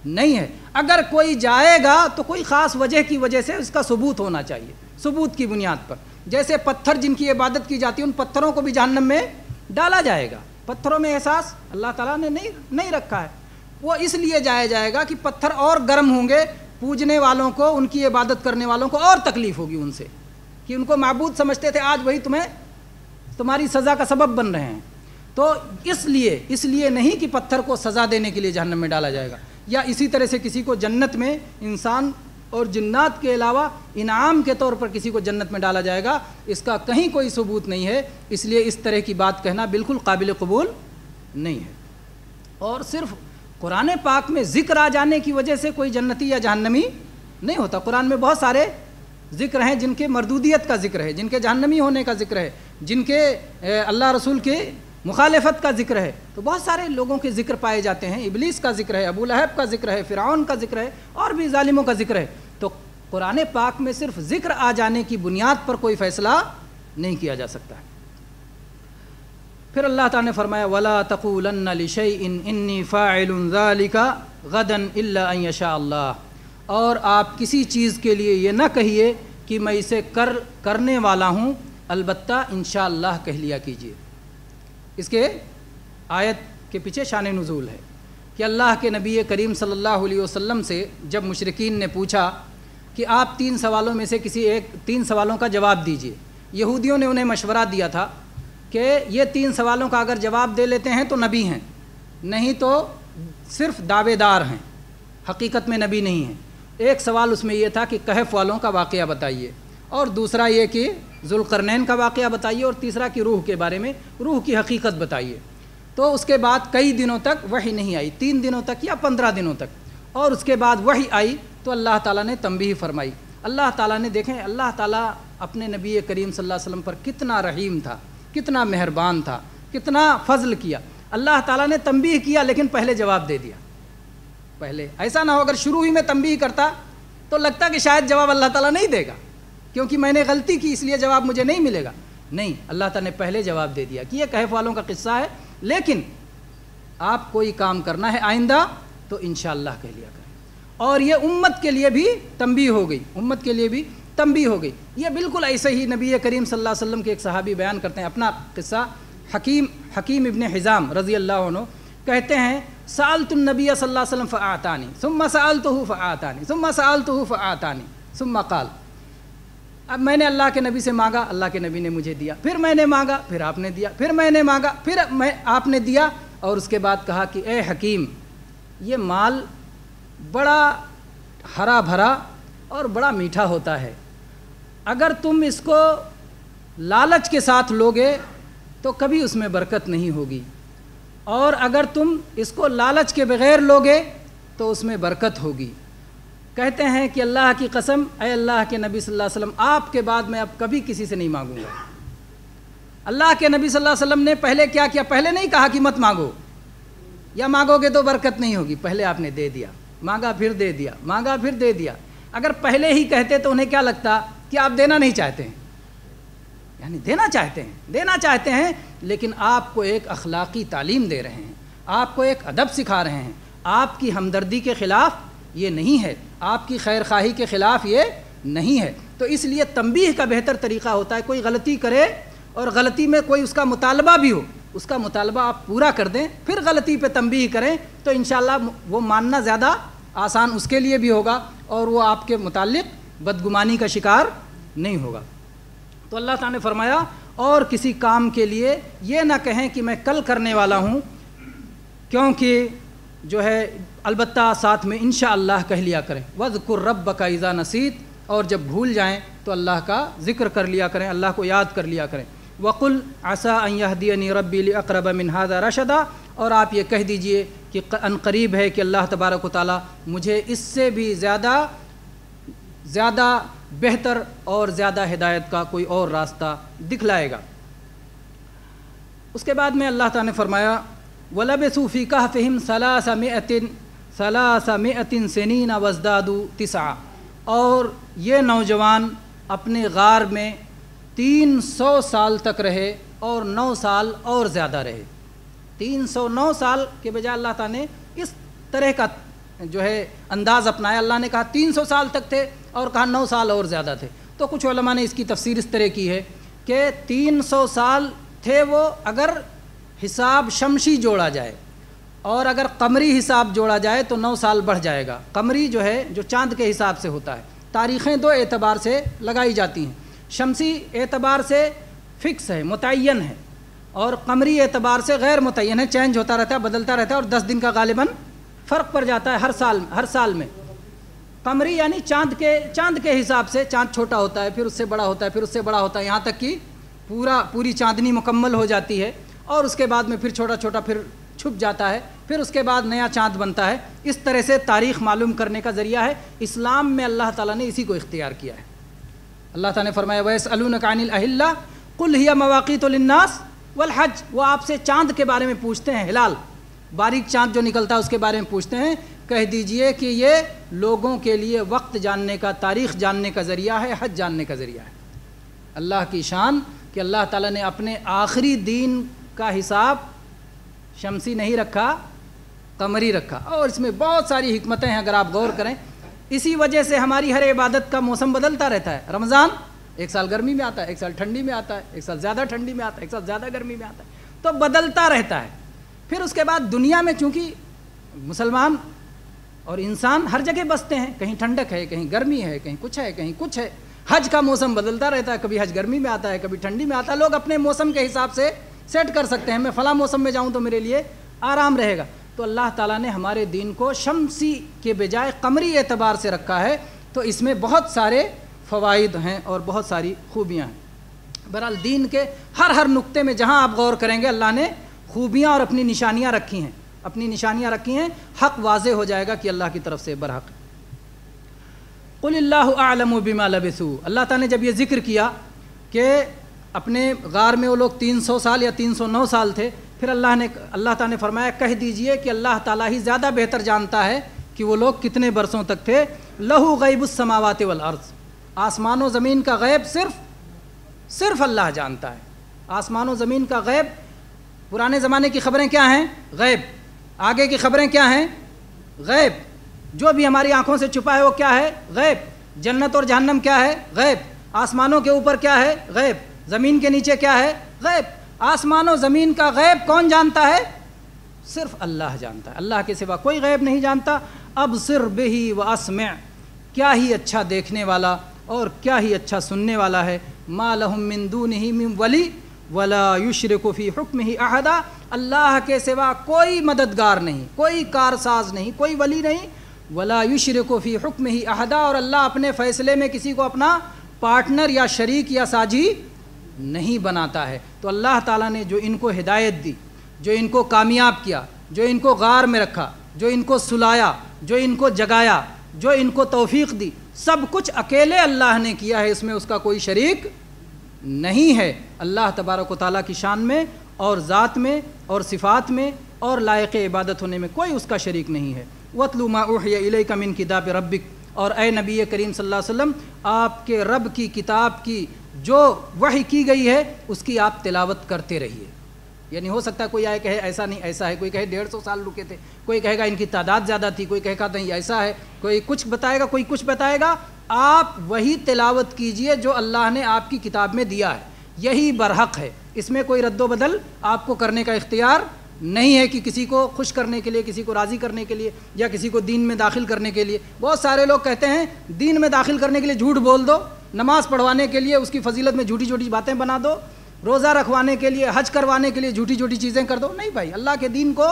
نہیں ہے۔ اگر کوئی جائے گا تو کوئی خاص وجہ کی وجہ سے اس کا ثبوت ہونا چاہیے، ثبوت کی بنیاد پر، جیسے پتھر جن کی عبادت کی جاتی ہے ان پتھروں کو بھی جہنم میں ڈالا جائے گا، پتھروں میں احساس اللہ تعالیٰ نے نہیں رکھا ہے، وہ اس لیے جائے گا کہ پتھر اور گرم ہوں گے، پوجنے والوں کو، ان کی عبادت کرنے والوں کو اور تکلیف ہوگی ان سے، کہ ان کو معبود سمجھتے تھے، آج وہی تمہاری سزا کا سبب بن رہے ہیں، تو اس لیے نہیں کہ پتھر کو سزا دینے کے لیے جہنم میں ڈالا جائے گا، یا اسی طرح سے کسی کو جنت میں انسان اور جنات کے علاوہ انعام کے طور پر کسی کو جنت میں ڈالا جائے گا، اس کا کہیں کوئی ثبوت نہیں ہے، اس لیے اس طرح کی بات کہنا بالکل قابل قبول نہیں ہے۔ اور صرف قرآن پاک میں ذکر آ جانے کی وجہ سے کوئی جنتی یا جہنمی نہیں ہوتا، قرآن میں بہت سارے ذکر ہیں جن کے مردودیت کا ذکر ہے، جن کے جہنمی ہونے کا ذکر ہے، جن کے اللہ رسول کے مخالفت کا ذکر ہے، تو بہت سارے لوگوں کے ذکر پائے جاتے ہیں، ابلیس کا ذکر ہے، ابو لہب کا ذکر ہے، فرعون کا ذکر ہے، اور بھی ظالموں کا ذکر ہے، تو قرآن پاک میں صرف ذکر آ جانے کی بنیاد پر کوئی فیصلہ نہیں کیا جا سکتا ہے۔ پھر اللہ تعالیٰ نے فرمایا وَلَا تَقُولَنَّ لِشَيْءٍ إِنِّي فَاعِلٌ ذَلِكَ غَدًا إِلَّا أَن يَشَاءَ اللَّهُ، اور آپ کسی چیز کے لیے یہ نہ کہیے کہ میں اسے کرنے والا ہوں، البتہ انشاءاللہ کہہ لیا کیجیے۔ اس کے آیت کے پیچھے شان نزول ہے کہ اللہ کے نبی کریم صلی اللہ علیہ وسلم سے جب مشرکین نے پوچھا کہ آپ 3 سوالوں میں سے کسی 3 سوالوں کا جواب دیجیے، یہودیوں نے انہیں مشورہ دیا تھا کہ یہ 3 سوالوں کا اگر جواب دے لیتے ہیں تو نبی ہیں، نہیں تو صرف دعوے دار ہیں، حقیقت میں نبی نہیں ہیں۔ ایک سوال اس میں یہ تھا کہ کہف والوں کا واقعہ بتائیے، اور دوسرا یہ کہ ذوالقرنین کا واقعہ بتائیے، اور تیسرا کہ روح کے بارے میں، روح کی حقیقت بتائیے۔ تو اس کے بعد کئی دنوں تک وحی نہیں آئی، 3 دنوں تک یا 15 دنوں تک، اور اس کے بعد وحی آئی تو اللہ تعالیٰ نے تنبیہ فرمائی۔ اللہ تعالیٰ نے، دیکھیں اللہ تعالیٰ اپنے نبی کریم صلی اللہ علیہ وسلم پر کتنا رحیم تھا، کتنا مہربان تھا، کتنا فضل کیا۔ اللہ تعالیٰ نے تنبیہ کیا لیکن پہلے جواب دے دیا، پہلے ایسا نہ ہو اگر شروع ہی میں تنبیہ کرتا تو لگتا کہ شاید جواب اللہ تعالیٰ نہیں دے گا کیونکہ میں نے غلطی کی اس لیے جواب مجھے نہیں ملے گا، نہیں، اللہ تعالیٰ نے پہلے جواب دے دیا کہ یہ کہف والوں کا قصہ ہے، لیکن آپ کوئی کام کرنا ہے آئندہ تو انشاءاللہ کہہ لیا کریں۔ اور یہ امت کے لیے بھی تنبیہ ہو گئی، امت کے لیے بھی تنبیہ ہو گئی۔ یہ بالکل ایسے ہی نبی کریم صلی اللہ علیہ وسلم کے ایک صحابی بیان کرتے ہیں اپنا قصہ، حکیم ابن حزام رضی اللہ عنہ کہتے ہیں سألت النبی صلی اللہ علیہ وسلم فآتانی ثم سألته فآتانی ثم سألته فآتانی ثم قال، اب میں نے اللہ کے نبی سے مانگا، اللہ کے نبی نے مجھے دیا، پھر میں نے مانگا، پھر آپ نے دیا، پھر میں نے مانگا، پھر آپ نے دیا، اور اس کے بعد کہا کہ اے حکیم، یہ مال بڑا ہرا بھرا اور بڑا میٹھا ہوتا ہے، اگر تم اس کو لالچ کے ساتھ لوگے تو کبھی اس میں برکت نہیں ہوگی، اور اگر تم اس کو لالچ کے بغیر لوگے تو اس میں برکت ہوگی۔ کہتے ہیں کہ اللہ کی قسم، اے اللہ کے نبی صلی اللہ علیہ وسلم، آپ کے بعد میں اب کبھی کسی سے نہیں مانگوں گا۔ اللہ کے نبی صلی اللہ علیہ وسلم نے پہلے کیا کیا؟ پہلے نہیں کہا کہ مت مانگو یا مانگو گے تو برکت نہیں ہوگی، پہلے آپ نے دے دیا، مانگا پھر دے دیا، مانگا پھر دے دیا۔ اگر پہلے ہی کہتے تو انہیں کیا لگتا کہ آپ دینا نہیں چاہتے ہیں، یعنی دینا چاہتے ہیں لیکن آپ کو ایک اخلاقی تعلیم دے رہے ہیں، آپ کو ایک ادب سکھا رہے ہیں، آپ کی ہمدردی کے خلاف یہ نہیں ہے، آپ کی خیر خواہی کے خلاف یہ نہیں ہے۔ تو اس لیے تنبیہ کا بہتر طریقہ ہوتا ہے کوئی غلطی کرے اور غلطی میں کوئی اس کا مطالبہ بھی ہو، اس کا مطالبہ آپ پورا کر دیں، پھر غلطی پہ تنبیہ کریں تو انشاءاللہ وہ ماننا زیادہ آسان اس کے لیے بھی ہوگا اور وہ آپ کے متعلق بدگمانی کا شکار نہیں ہوگا۔ تو اللہ تعالیٰ نے فرمایا اور کسی کام کے لیے یہ نہ کہیں کہ میں کل کرنے والا ہوں، کیونکہ جو ہے البتہ ساتھ میں انشاءاللہ کہہ لیا کریں، وَاذْكُرْ رَبَّكَ اِذَا نَسِيتَ، اور جب بھول جائیں تو اللہ کا ذکر کر لیا کریں، اللہ کو یاد کر لیا کریں۔ وَقُلْ عَسَىٰ أَن يَهْدِيَنِي رَبِّي لِأَقْرَبَ مِنْ هَٰذَا رَشَدًا، اور آپ یہ کہہ دیجئے کہ ان قریب ہے کہ اللہ تبارک و تعالیٰ مجھے اس سے بھی زیادہ بہتر اور زیادہ ہدایت کا کوئی اور راستہ دکھلائے گا۔ اس کے بعد میں اللہ تعالیٰ نے فرمایا وَلَبِثُوا فِي كَهْفِهِمْ ثَلَاثَمِائَةٍ سِنِينَ وَازْدَادُوا تِسْعًا، اور یہ نوجوان اپنے غار میں 300 سال تک رہے اور 9 سال اور زیادہ رہے۔ 309 سال کے بجائے اللہ تعالیٰ نے اس طرح کا جو ہے انداز اپنایا۔ اللہ نے کہا 300 سال تک تھے اور کہا 9 سال اور زیادہ تھے۔ تو کچھ علماء نے اس کی تفسیر اس طرح کی ہے کہ 300 سال تھے وہ اگر حساب شمسی جوڑا جائے، اور اگر قمری حساب جوڑا جائے تو 9 سال بڑھ جائے گا۔ قمری جو ہے جو چاند کے حساب سے ہوتا ہے، تاریخیں 2 اعتبار سے لگائی جاتی ہیں، شمسی اعتبار سے فکس ہے، متعین ہے، اور قمری اعتبار سے غیر متعین ہے، چینج ہوتا رہتا ہے، بدلتا رہتا ہے، اور 10 دن کا غالباً فرق پڑ جاتا ہے ہر سال میں۔ قمری یعنی چاند کے حساب سے چاند چھوٹا ہوتا ہے، پھر اس سے بڑا ہوتا ہے، پھر اس سے بڑا ہوتا ہے، یہاں تک کہ پوری چاندنی مکمل ہو جاتی ہے، اور اس کے بعد میں پھر چھوٹا چھوٹا پھر چھپ جاتا ہے، پھر اس کے بعد نیا چاند بنتا ہے۔ اس طرح سے تاریخ معلوم کرنے کا ذریعہ ہے۔ اسلام میں اللہ تعالیٰ نے اسی کو اختیار کیا ہے۔ اللہ تعالیٰ نے فرمایا وَيَسْأَلُونَكَ عَنِ الْأَهِلَّةِ قُلْ هِيَ مَوَاقِيتُ لِلنَّاسِ وَالْحَجِّ، وہ آپ سے چاند کے بارے میں پوچھتے ہیں، ہلال باریک چاند جو نکلتا ہے اس کے بارے میں پوچھتے ہیں، کہہ دیجئے کہ یہ لوگوں کے لیے وقت جاننے کا، تاریخ جاننے کا ذریعہ ہے، حج جاننے کا ذریعہ ہے۔ اللہ کی شان کہ اللہ تعالیٰ نے اپنے آخری دین کا حساب شمسی نہیں رکھا، قمری رکھا، اور اس میں بہت ساری حکمتیں ہیں اگر آپ غور کریں۔ اسی وجہ سے ہماری ہر عبادت کا موسم بدلتا رہتا ہے۔ رمضان ایک سال گرمی میں آتا ہے، ایک سال ٹھنڈی میں آتا ہے، ایک سال زیادہ ٹھنڈی میں آتا ہے، ایک سال زیادہ گرمی میں آتا ہے، تو بدلتا رہتا ہے۔ پھر اس کے بعد دنیا میں چونکہ مسلمان اور انسان ہر جگہ بستے ہیں، کہیں ٹھنڈک ہے، کہیں گرمی ہے، کہیں کچھ ہے، کہیں کچھ ہے۔ حج کا موسم بدلتا رہتا ہے، کبھی حج گرمی میں آتا ہے، کبھی ٹھنڈی میں آتا ہے۔ لوگ اپنے موسم کے حساب سے سیٹ کر سکتے ہیں، میں فلاں موسم میں جاؤں تو میرے لیے آرام رہے گا۔ تو اللہ تعالیٰ نے ہمارے دین کو شمسی کے بجائے قمری اعتبار سے رکھا ہے، تو اس میں بہت سارے فوائد ہیں اور بہت ساری خوبیاں ہیں۔ بہرحال دین کے ہر نقطے میں جہاں آپ غور کریں گے اللہ نے خوبیاں اور اپنی نشانیاں رکھی ہیں، حق واضح ہو جائے گا کہ اللہ کی طرف سے برحق ہے۔ قل اللہ اعلم بما لبثوا، اللہ تعالیٰ نے جب یہ ذکر کیا کہ اپنے غار میں وہ لوگ 300 سال یا 309 سال تھے، پھر اللہ تعالیٰ نے فرمایا کہہ دیجئے کہ اللہ تعالیٰ ہی زیادہ بہتر جانتا ہے کہ وہ لوگ کتنے برسوں تک تھے۔ لہو غیب السماوات والارض، آسمان و زمین کا غیب صرف اللہ جانتا ہے۔ آسمان و زمین کا غیب، پرانے زمانے کی خبریں کیا ہیں؟ غیب۔ آگے کی خبریں کیا ہیں؟ غیب۔ جو بھی ہماری آنکھوں سے چھپا ہے وہ کیا ہے؟ غیب۔ جنت اور جہنم کیا ہے؟ غیب۔ آسمانوں کے اوپر کیا ہے؟ غیب۔ زمین کے نیچے کیا ہے؟ غیب۔ آسمان و زمین کا غیب کون جانتا ہے؟ صرف اللہ جانتا ہے، اللہ کے سوا کوئی غیب نہیں جانتا۔ ابصر بہ واسمع، کیا ہی اچھا دیکھنے والا اور کیا ہی اچھا سننے والا ہے۔ ما لہم من دونہ من ولی ولا یشرک فی حکمہ احدا، اللہ کے سوا کوئی مددگار نہیں، کوئی کارساز نہیں، کوئی ولی نہیں۔ ولا یشرک فی حکمہ احدا، اور اللہ اپنے فیصلے میں کسی کو اپنا پارٹنر یا شریک یا ساجی نہیں بناتا ہے۔ تو اللہ تعالیٰ نے جو ان کو ہدایت دی، جو ان کو کامیاب کیا، جو ان کو غار میں رکھا، جو ان کو سلایا، جو ان کو جگایا، جو ان کو توفیق دی، سب کچھ اکیلے اللہ نے کیا ہے، اس میں اس کا کوئی شریک نہیں ہے۔ اللہ تبارک و تعالیٰ کی شان میں اور ذات میں اور صفات میں اور لائق عبادت ہونے میں کوئی اس کا شریک نہیں ہے۔ وَاتْلُ مَا أُوحِيَ إِلَيْكَ مِنْ كِتَابِ رَبِّكَ، اور اے نبی کریم صلی اللہ علیہ وسلم آپ کے رب کی کتاب کی جو وحی کی گئی ہے اس کی آپ تلاوت کرتے رہیے۔ یعنی ہو سکتا ہے کوئی آئے کہے ایسا نہیں ایسا ہے، کوئی کہے 150 سال رکے تھے، کوئی کہے گا ان کی تعداد زیادہ تھی، کوئی کہے گا نہیں ایسا ہے، کوئی کچھ بتائے گا، کوئی کچھ بتائے گا۔ آپ وہی تلاوت کیجئے جو اللہ نے آپ کی کتاب میں دیا ہے، یہی برحق ہے، اس میں کوئی رد و بدل آپ کو کرنے کا اختیار نہیں ہے کہ کسی کو خوش کرنے کے لیے, کسی کو راضی کرنے کے لیے, یا کسی کو دین میں داخل کرنے کے لیے. بہت سارے لوگ کہتے ہیں دین میں داخل کرنے کے لیے جھوٹ بول دو, نماز پڑھوانے کے لیے اس کی فضیلت میں جھوٹی جھوٹی باتیں بنا دو, روزہ رکھوانے کے لیے, حج کروانے کے لیے جھوٹی جھوٹی چیزیں کر دو. نہیں بھائی, اللہ کے دین کو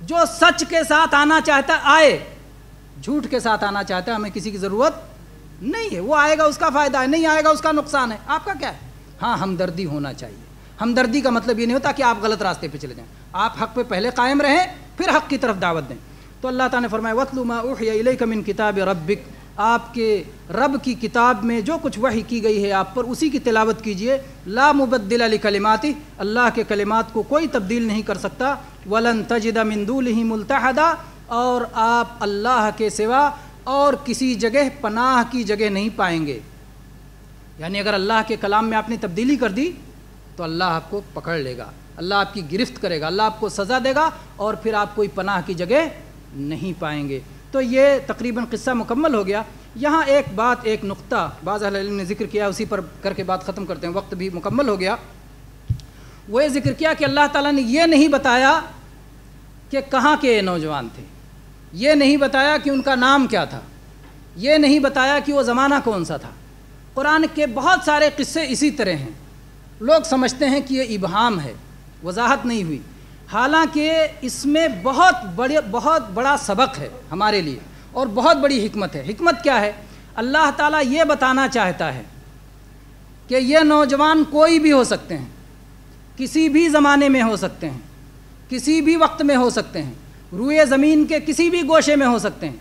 جو سچ کے ساتھ آنا چاہتا ہے آئے, جھوٹ کے ساتھ آنا چاہتا ہے ہمیں کسی کی ضرورت نہیں ہے. وہ آئے گا اس کا فائدہ ہے, نہیں آئے گا اس کا نقصان ہے. آپ کا کیا ہے؟ ہاں, ہمدردی ہونا چاہیے. ہمدردی کا مطلب یہ نہیں ہوتا کہ آپ غلط راستے پہ چلے جائیں, آپ حق پہ پہلے قائم رہیں پھر حق کی طرف دعوت دیں. تو اللہ تعالیٰ نے فرمایا وَاتْلُ مَا أُوحِيَ إِلَيْكَ مِن کتاب ربک, آپ کے رب کی کتاب میں جو کچھ وحی کی گئی ہے آپ پر اسی کی تلاوت کیجئے. لا مبدل لکلماتہ, اللہ کے کلمات کو کوئی تبدیل نہیں کر سکتا. وَلَن تَجِدَ مِن دُونِهِ مُلْتَحَدًا, اور آپ اللہ کے سوا اور کسی جگہ پناہ کی جگہ نہیں پائیں گے. یعنی اگر اللہ کے کلام میں آپ نے تبدیلی کر دی تو اللہ آپ کو پکڑ لے گا, اللہ آپ کی گرفت کرے گا, اللہ آپ کو سزا دے گا, اور پھر آپ کوئی پناہ کی جگہ نہیں پائیں گے. تو یہ تقریباً قصہ مکمل ہو گیا. یہاں ایک بات, ایک نقطہ بعض اہل علم نے ذکر کیا, اسی پر کر کے بات ختم کرتے ہیں, وقت بھی مکمل ہو گیا. وہ یہ ذکر کیا کہ اللہ تعالیٰ نے یہ نہیں بتایا کہ کہاں کے نوجوان تھے, یہ نہیں بتایا کہ ان کا نام کیا تھا, یہ نہیں بتایا کہ وہ زمانہ کون سا تھا. قرآن کے بہت سارے قصے اسی طرح ہیں. لوگ سمجھتے ہیں کہ یہ ابہام ہے, وضاحت نہیں ہوئی, حالانکہ اس میں بہت بڑا سبق ہے ہمارے لیے اور بہت بڑی حکمت ہے. حکمت کیا ہے؟ اللہ تعالیٰ یہ بتانا چاہتا ہے کہ یہ نوجوان کوئی بھی ہو سکتے ہیں, کسی بھی زمانے میں ہو سکتے ہیں, کسی بھی وقت میں ہو سکتے ہیں, روئے زمین کے کسی بھی گوشے میں ہو سکتے ہیں.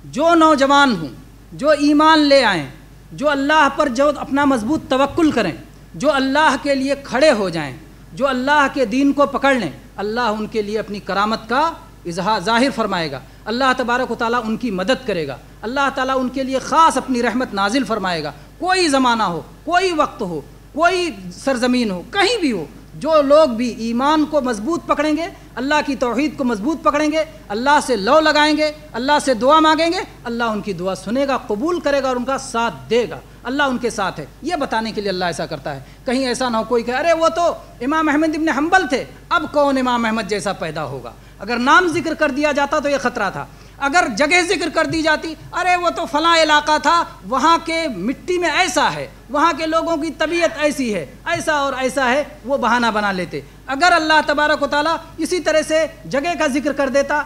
جو نوجوان ہوں, جو ایمان لے آئیں, جو اللہ پر جو اپنا مضبوط توکل کریں, جو اللہ کے لیے کھڑے ہو جائیں, جو اللہ کے دین کو پکڑ لیں, اللہ ان کے لیے اپنی کرامت کا اظہار ظاہر فرمائے گا. اللہ تبارک و تعالیٰ ان کی مدد کرے گا. اللہ تعالیٰ ان کے لیے خاص اپنی رحمت نازل فرمائے گا. کوئی زمانہ ہو, کوئی وقت ہو, کوئی سرزمین ہو, کہیں بھی ہو, جو لوگ بھی ایمان کو مضبوط پکڑیں گے, اللہ کی توحید کو مضبوط پکڑیں گے, اللہ سے لو لگائیں گے, اللہ سے دعا مانگیں گے, اللہ ان کی دعا سنے گا, قبول کرے گا اور ان کا ساتھ دے گا. اللہ ان کے ساتھ ہے, یہ بتانے کے لیے اللہ ایسا کرتا ہے. کہیں ایسا نہ ہو کوئی کہے ارے وہ تو امام احمد ابن حنبل تھے, اب کون امام احمد جیسا پیدا ہوگا. اگر نام ذکر کر دیا جاتا تو یہ خطرہ تھا. اگر جگہ ذکر کر دی جاتی, ارے وہ تو فلاں علاقہ تھا, وہاں کے مٹی میں ایسا ہے, وہاں کے لوگوں کی طبیعت ایسی ہے, ایسا اور ایسا ہے, وہ بہانہ بنا لیتے. اگر اللہ تبارک و تعالیٰ اسی طرح سے جگہ کا ذکر کر دیتا,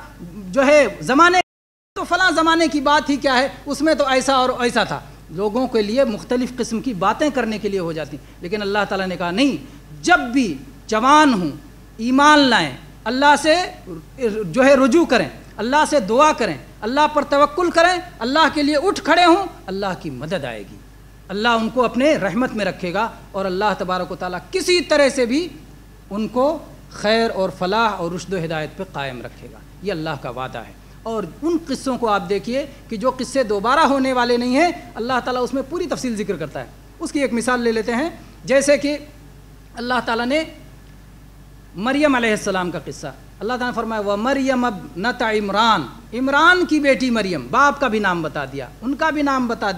جو ہے زمانے, تو فلاں زمانے کی بات ہی کیا ہے, اس میں تو ایسا اور ایسا تھا. لوگوں کے لیے مختلف قسم کی باتیں کرنے کے لیے ہو جاتی. لیکن اللہ تعالیٰ نے کہا نہیں, جب بھی جوان ہوں, ایمان لائیں, اللہ سے جو ہے رجوع کریں, اللہ سے دعا کریں, اللہ پر توکل کریں, اللہ کے لیے اٹھ کھڑے ہوں, اللہ کی مدد آئے گی. اللہ ان کو اپنے رحمت میں رکھے گا, اور اللہ تبارک و تعالیٰ کسی طرح سے بھی ان کو خیر اور فلاح اور رشد و ہدایت پہ قائم رکھے گا. یہ اللہ کا وعدہ ہے. اور ان قصوں کو آپ دیکھیے کہ جو قصے دوبارہ ہونے والے نہیں ہیں, اللہ تعالیٰ اس میں پوری تفصیل ذکر کرتا ہے. اس کی ایک مثال لے لیتے ہیں, جیسے کہ اللہ تعالیٰ نے مریم علیہ السلام کا قصہ, اللہ تعالیٰ نے فرمایا وَمَرْيَمَ ابْنَتَ عِمْرَان, عمران کی بیٹی مریم, باپ کا بھی نام بتا دیا, ان کا بھی نام بتا دیا.